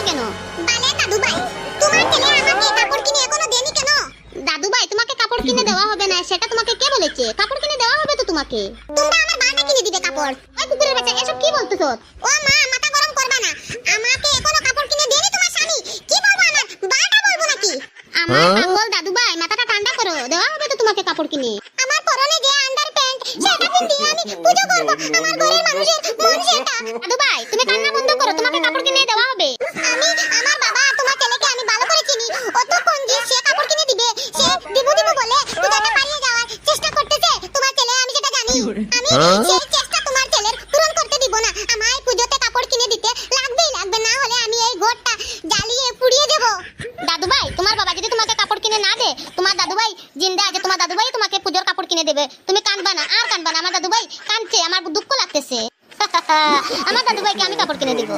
কেন? বালে দাদু ভাই, তোমার ছেলে আমাকে কাপড় কিনে এখনো দেনি কেন? দাদু ভাই তোমাকে কাপড় কিনে দেওয়া হবে না, সেটা তোমাকে কে বলেছে? কাপড় কিনে দেওয়া হবে তো তোমাকে। তোমরা আমার বাবা কিনে দিবে কাপড়। ওই কুকুরের বাচ্চা, এসব কি বলতেছ? ও মা, মাথা গরম করবা না। আমাকে এখনো কাপড় কিনে দেনি তোমার স্বামী। কি বলবো, আমার বাটা বলবো নাকি? আমার পাগল দাদু ভাই, মাথাটা ঠান্ডা করো, দেওয়া হবে তো তোমাকে কাপড় কিনে। আমার পরনে যে আন্ডার প্যান্ট, সেটা পিন্দিয়ে আমি পুজো করব। আমার ঘরের মানুষের মন সেটা। দাদু ভাই তুমি কান্না বন্ধ করো, তোমাকে কাপড় কিনে দেওয়া হবে। আমার বাবা তোমার ছেলেকে আমি ভালো করে চিনি। অত কঞ্জিস, সে কাপড় কিনে দিবে। সে দিবু দিবু বলে পুজোতে পালিয়ে যাওয়ার চেষ্টা করতেছে। তোমার ছেলে, আমি সেটা জানি। আমি সেই চেষ্টা তোমার ছেলের পূরণ করতে দিব না। আমায় পুজোতে কাপড় কিনে দিতে লাগবেই লাগবে, না হলে আমি এই ঘরটা জ্বালিয়ে পুড়িয়ে দেব। দাদু ভাই তোমার বাবা যদি তোমাকে কাপড় কিনে না দে, তোমার দাদু ভাই জিন্দা আছে, তোমার দাদু ভাই তোমাকে পুজোর কাপড় কিনে দেবে। তুমি কাঁদবা না, আর কাঁদবা না। আমার দাদু ভাই কাঁদছে, আমার দুঃখ লাগতেছে। আমার দাদু ভাইকে আমি কাপড় কিনে দিব।